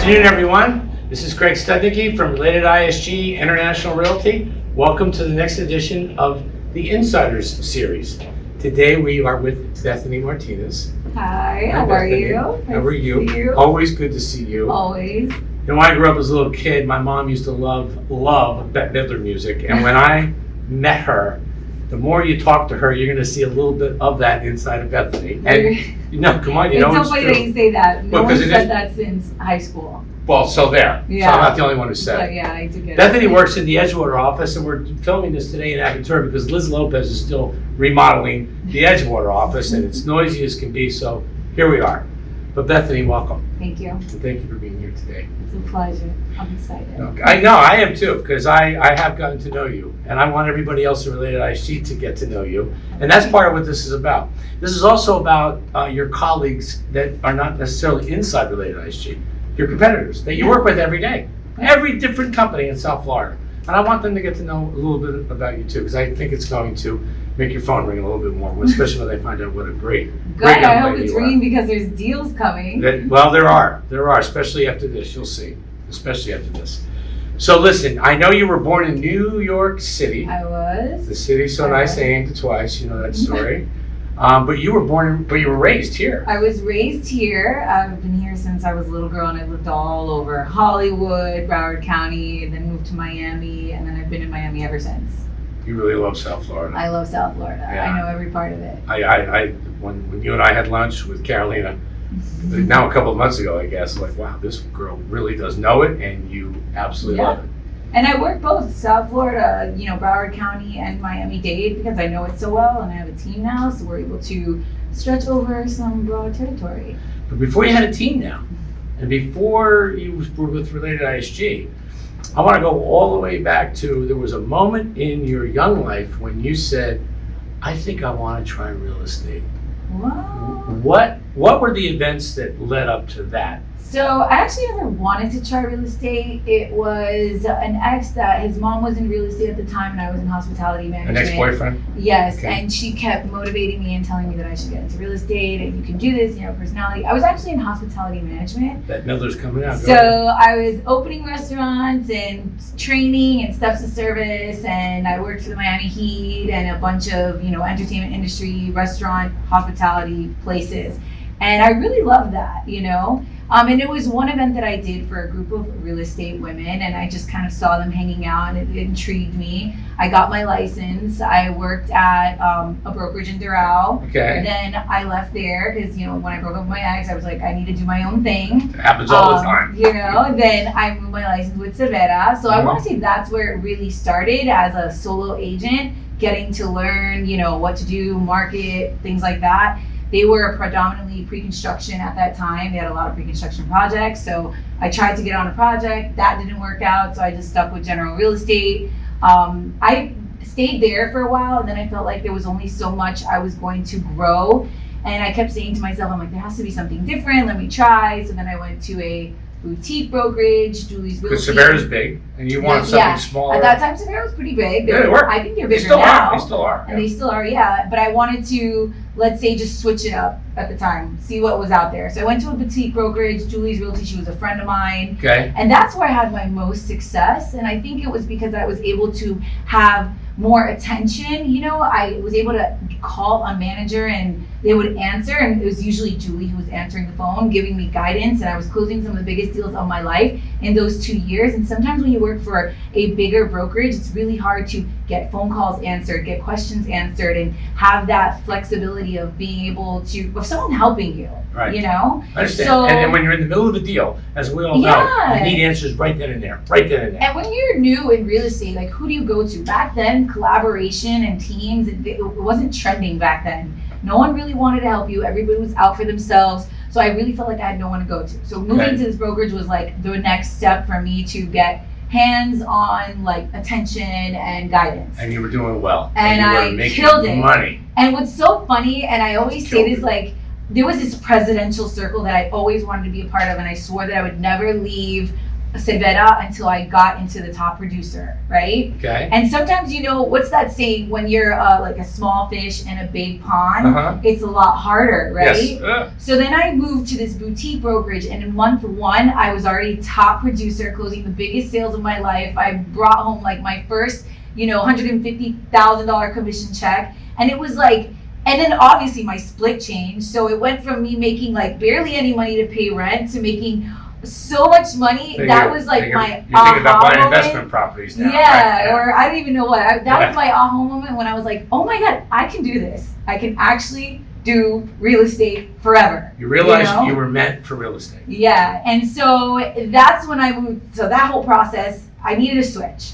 afternoon, everyone. This is Craig Studnicky from RelatedISG International Realty. Welcome to the next edition of the Insiders series. Today we are with Bethany Martinez. Hi, how are you? How are you? Always good to see you. Always. You know, when I grew up as a little kid, my mom used to love Bette Midler music, and when I met her, the more you talk to her, you're going to see a little bit of that inside of Bethany. And come on, you know it's so funny that you say that. No one said that since high school. Well, so there. Yeah. So I'm not the only one who said But it. yeah, I do get Bethany it. works in the Edgewater office, and we're filming this today in Aventura because Liz Lopez is still remodeling the Edgewater office, and it's noisy as can be. So here we are. But Bethany, welcome. Thank you. And thank you for being here today. It's a pleasure. I'm excited. Okay. I know, I am too, because I have gotten to know you, and I want everybody else in Related ISG to get to know you. And that's part of what this is about. This is also about your colleagues that are not necessarily inside Related ISG, your competitors that you work with every day, every different company in South Florida. And I want them to get to know a little bit about you too, because I think it's going to make your phone ring a little bit more, especially when they find out what a great Good, I hope it's ringing because there's deals coming. Well, there are, especially after this, you'll see, especially after this. So listen, I know you were born in New York City. I was. The city's so nice, they aimed it twice, you know that story. But you were raised here. I was raised here. I've been here since I was a little girl, and I lived all over Hollywood, Broward County, and then moved to Miami, and then I've been in Miami ever since. You really love South Florida. I love South Florida. Yeah. I know every part of it. When you and I had lunch with Carolina, now a couple of months ago, I guess, like, wow, this girl really does know it, and you absolutely love it. And I work both South Florida, Broward County and Miami-Dade because I know it so well, and I have a team now, so we're able to stretch over some broad territory. But before you had a team now, and before you were with Related ISG, I want to go all the way back to, there was a moment in your young life when you said, I think I want to try real estate. Wow. What were the events that led up to that? So I actually never wanted to try real estate. It was an ex that his mom was in real estate at the time, and I was in hospitality management. An ex-boyfriend? Yes, Okay. And she kept motivating me and telling me that I should get into real estate and you can do this, personality. I was actually in hospitality management. That Miller's coming out. So I was opening restaurants and training and steps of service, and I worked for the Miami Heat and a bunch of, entertainment industry, restaurant, hospitality places. And I really loved that, And it was one event that I did for a group of real estate women, and I just kind of saw them hanging out, and it intrigued me. I got my license. I worked at a brokerage in Doral. Okay. And then I left there because, when I broke up with my ex, I was like, I need to do my own thing. It happens all the time. Then I moved my license with Savera. So I want to say that's where it really started as a solo agent, getting to learn, what to do, market, things like that. They were predominantly pre-construction at that time. They had a lot of pre-construction projects. So I tried to get on a project. That didn't work out. So I just stuck with general real estate. I stayed there for a while, and then I felt like there was only so much I was going to grow. And I kept saying to myself, I'm like, there has to be something different. Let me try. So then I went to a boutique brokerage, Julie's Realty. Because Savera's big, and you wanted something smaller. At that time, Savera was pretty big. They were. I think they're bigger now. They still are. And they still are, yeah. But I wanted to, let's say, just switch it up at the time, see what was out there. So I went to a boutique brokerage, Julie's Realty. She was a friend of mine. Okay. And that's where I had my most success. And I think it was because I was able to have more attention. I was able to call a manager and they would answer, and it was usually Julie who was answering the phone, giving me guidance, and I was closing some of the biggest deals of my life in those 2 years. And sometimes when you work for a bigger brokerage, it's really hard to get phone calls answered, get questions answered, and have that flexibility of being able to, of someone helping you, Right. I understand. So, and when you're in the middle of a deal, as we all know, you need answers right then and there. And when you're new in real estate, like, who do you go to? Back then, collaboration and teams, it wasn't trending back then. No one really wanted to help you. Everybody was out for themselves. So I really felt like I had no one to go to. So moving to this brokerage was like the next step for me to get hands-on, like, attention and guidance. And you were doing well. And you I were making killed it. money. And what's so funny, and I always say this, like, there was this presidential circle that I always wanted to be a part of, and I swore that I would never leave severa until I got into the top producer, right? Okay. And sometimes, what's that saying? When you're like a small fish in a big pond, it's a lot harder, right? Yes. So then I moved to this boutique brokerage, and in month 1, I was already top producer, closing the biggest sales of my life. I brought home like my first, $150,000 commission check, and it was like, and then obviously my split changed. So it went from me making like barely any money to pay rent to making so much money. That was like my You're thinking about buying moment. investment properties now. Yeah, right? or I don't even know what. That was my aha moment when I was like, oh my God, I can do this. I can actually do real estate forever. You realized you were meant for real estate. Yeah, and so that's when I moved. So that whole process, I needed a switch.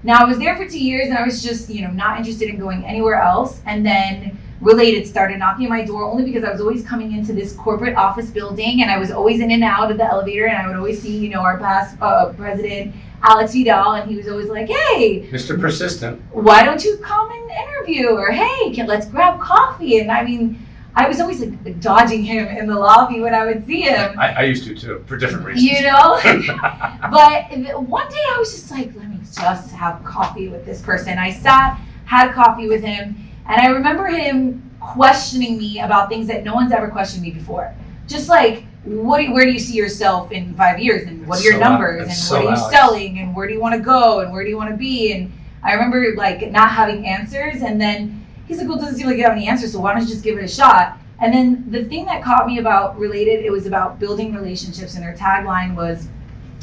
Now I was there for 2 years, and I was just, not interested in going anywhere else. And then Related started knocking at my door, only because I was always coming into this corporate office building, and I was always in and out of the elevator, and I would always see, our past president, Alex Vidal, and he was always like, hey, Mr. Persistent, why don't you come and interview? Or hey, let's grab coffee. And I mean, I was always like dodging him in the lobby when I would see him. I used to too, for different reasons. But one day I was just like, let me just have coffee with this person. I sat, had coffee with him, and I remember him questioning me about things that no one's ever questioned me before. Just like, where do you see yourself in 5 years? And what are your numbers? And what are you selling? And where do you want to go? And where do you want to be? And I remember like not having answers. And then he's like, well, it doesn't seem like you have any answers, so why don't you just give it a shot? And then the thing that caught me about Related, it was about building relationships. And their tagline was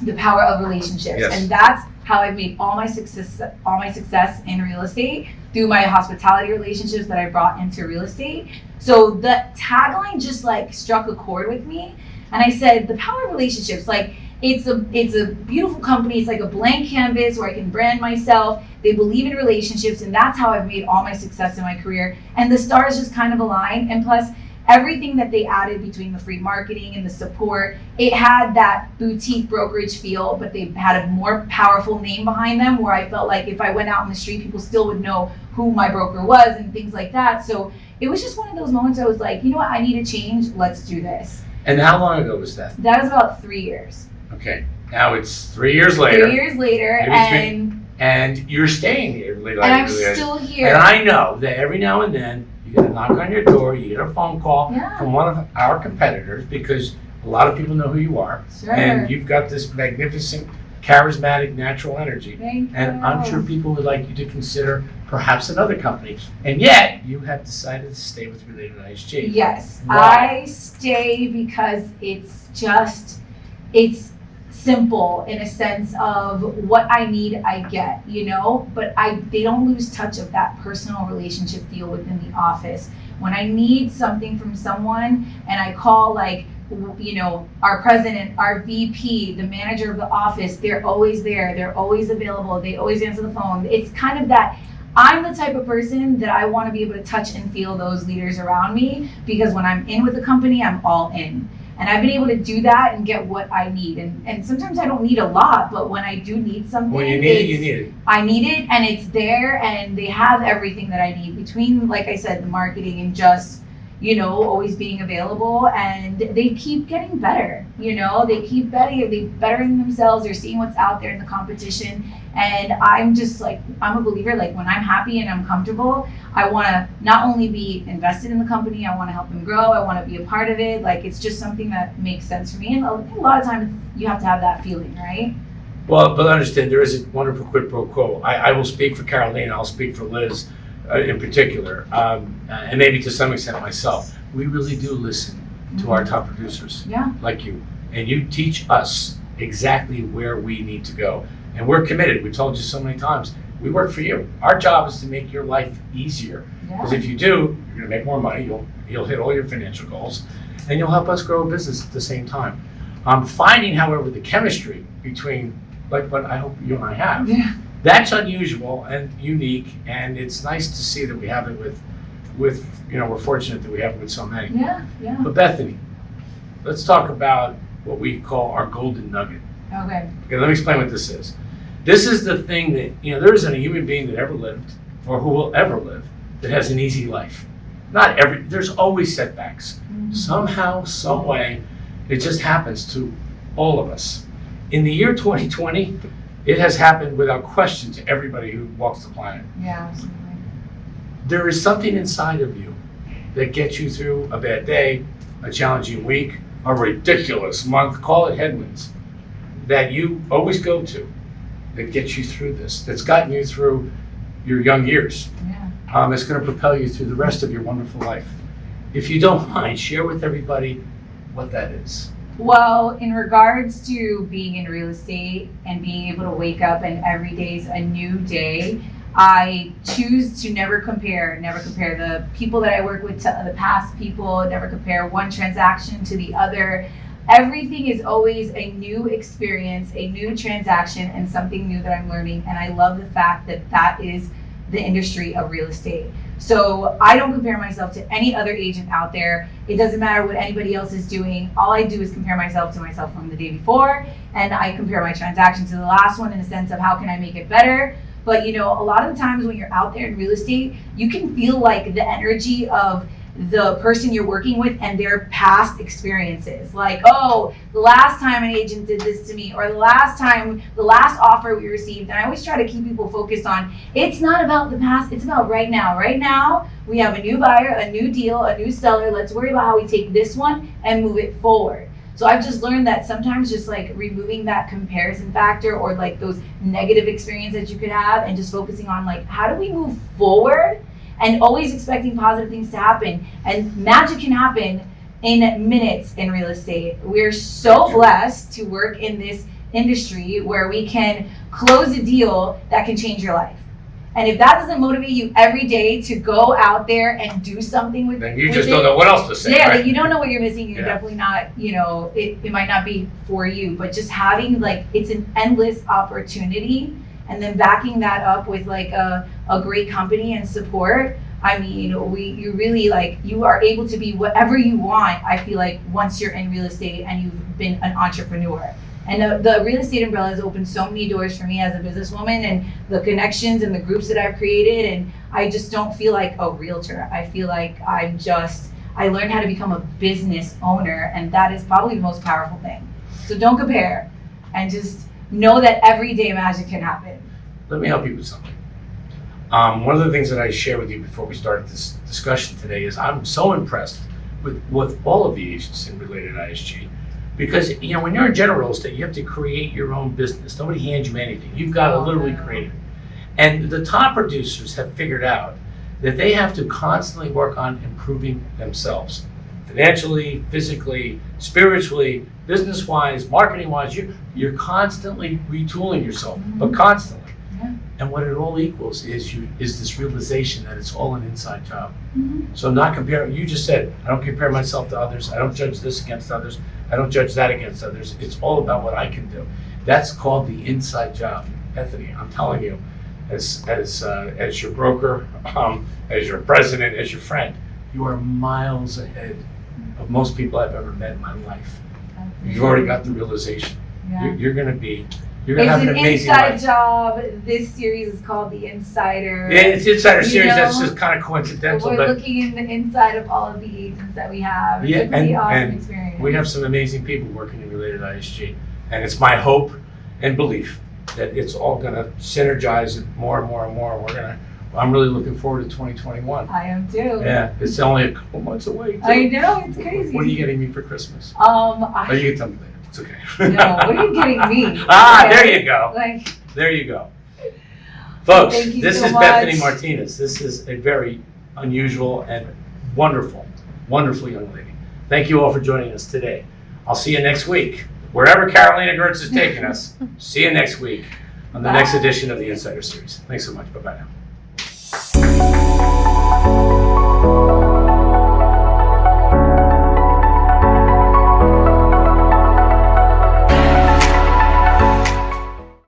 the power of relationships. Yes. And that's how I've made all my success in real estate, through my hospitality relationships that I brought into real estate. So the tagline just like struck a chord with me. And I said, the power of relationships, like it's a beautiful company. It's like a blank canvas where I can brand myself. They believe in relationships, and that's how I've made all my success in my career. And the stars just kind of aligned. And plus, everything that they added between the free marketing and the support, it had that boutique brokerage feel, but they had a more powerful name behind them, where I felt like if I went out in the street, people still would know who my broker was and things like that. So it was just one of those moments I was like, you know what, I need to change. Let's do this. And how long ago was that? That was about 3 years. Okay. Now it's 3 years later. 3 years later, and you're staying here. And I'm still here. And I know that every now and then you get a knock on your door, you get a phone call from one of our competitors, because a lot of people know who you are. Sure. And you've got this magnificent, charismatic, natural energy. Thank and you. I'm sure people would like you to consider perhaps another company. And yet, you have decided to stay with RelatedISG. Yes. Why? I stay because it's simple in a sense of what I need, I get, but they don't lose touch of that personal relationship feel within the office. When I need something from someone and I call our president, our VP, the manager of the office, they're always there. They're always available. They always answer the phone. It's kind of that I'm the type of person that I want to be able to touch and feel those leaders around me, because when I'm in with a company, I'm all in. And I've been able to do that and get what I need. And sometimes I don't need a lot, but when I do need something, when you need it, you need it. I need it, and it's there, and they have everything that I need between, like I said, the marketing and just, always being available. And they keep getting better, they keep bettering themselves. They're seeing what's out there in the competition. And I'm just like, I'm a believer, like when I'm happy and I'm comfortable, I want to not only be invested in the company, I want to help them grow. I want to be a part of it. Like, it's just something that makes sense for me. And a lot of times you have to have that feeling, right? Well, but understand, there is a wonderful quid pro quo. I will speak for Caroline, I'll speak for Liz in particular, and maybe to some extent myself. We really do listen to our top producers, like you. And you teach us exactly where we need to go. And we're committed. We've told you so many times, we work for you. Our job is to make your life easier. Because if you do, you're gonna make more money, you'll hit all your financial goals, and you'll help us grow a business at the same time. Finding, however, the chemistry between, like what I hope you and I have, that's unusual and unique, and it's nice to see that we have it with we're fortunate that we have it with so many. But Bethany, let's talk about what we call our golden nugget. Okay, let me explain what this is. This is the thing that, there isn't a human being that ever lived or who will ever live that has an easy life. There's always setbacks. Somehow, some way, it just happens to all of us. In the year 2020, it has happened without question to everybody who walks the planet. Yeah, absolutely. There is something inside of you that gets you through a bad day, a challenging week, a ridiculous month, call it headwinds, that you always go to, that gets you through this, that's gotten you through your young years. Yeah. It's going to propel you through the rest of your wonderful life. If you don't mind, share with everybody what that is. Well, in regards to being in real estate and being able to wake up and every day's a new day, I choose to never compare the people that I work with to the past people, never compare one transaction to the other. Everything is always a new experience, a new transaction, and something new that I'm learning. And I love the fact that that is the industry of real estate. So I don't compare myself to any other agent out there. It doesn't matter what anybody else is doing. All I do is compare myself to myself from the day before, and I compare my transaction to the last one in the sense of how can I make it better. But a lot of the times when you're out there in real estate, you can feel like the energy of the person you're working with and their past experiences. Like, oh, the last time an agent did this to me, or the last offer we received. And I always try to keep people focused on, it's not about the past, it's about right now. Right now, we have a new buyer, a new deal, a new seller. Let's worry about how we take this one and move it forward. So I've just learned that sometimes just like removing that comparison factor or like those negative experiences that you could have and just focusing on like, how do we move forward? And always expecting positive things to happen. And magic can happen in minutes in real estate. We're so blessed to work in this industry where we can close a deal that can change your life. And if that doesn't motivate you every day to go out there and do something with it, then you just don't know what else to say. Yeah, right? like you don't know what you're missing. You're Yeah. definitely not, it might not be for you, but just having it's an endless opportunity. And then backing that up with like a great company and support. I mean, you really you are able to be whatever you want. I feel like once you're in real estate and you've been an entrepreneur. And the real estate umbrella has opened so many doors for me as a businesswoman, and the connections and the groups that I've created. And I just don't feel like a realtor. I feel like I learned how to become a business owner, and that is probably the most powerful thing. So don't compare, and just know that every day magic can happen. Let me help you with something. One of the things that I share with you before we started this discussion today is I'm so impressed with all of the agents in Related ISG, because when you're in general real estate, you have to create your own business. Nobody hands you anything. You've got to literally create it. And the top producers have figured out that they have to constantly work on improving themselves, financially, physically, spiritually, business-wise, marketing-wise. You're constantly retooling yourself, but constantly. Yeah. And what it all equals is this realization that it's all an inside job. Mm-hmm. So not comparing, you just said, I don't compare myself to others. I don't judge this against others. I don't judge that against others. It's all about what I can do. That's called the inside job. Bethany, I'm telling you, as your broker, as your president, as your friend, you are miles ahead of most people I've ever met in my life. You've already got the realization. Yeah. You're going to It's have an an amazing inside life. job. This series is called The Insider. Yeah, it's Insider You series. That's know, just kind of coincidental, We're but looking in the inside of all of the agents that we have. It's Yeah, a pretty awesome and experience. we have some amazing people working in Related ISG, and it's my hope and belief that it's all going to synergize more and more and more. I'm really looking forward to 2021. I am too. Yeah, it's only a couple months away. Too. I know, it's crazy. What are you getting me for Christmas? I Oh, you can tell me later. It's okay. No, what are you getting me? Ah, Okay. there you go. Like, There you go. Folks, Thank you this so is Bethany much. Martinez. This is a very unusual and wonderful young lady. Thank you all for joining us today. I'll see you next week. Wherever Carolina Gertz is taking us, see you next week on the next Bye. edition of the Insider Series. Thanks so much. Bye-bye now.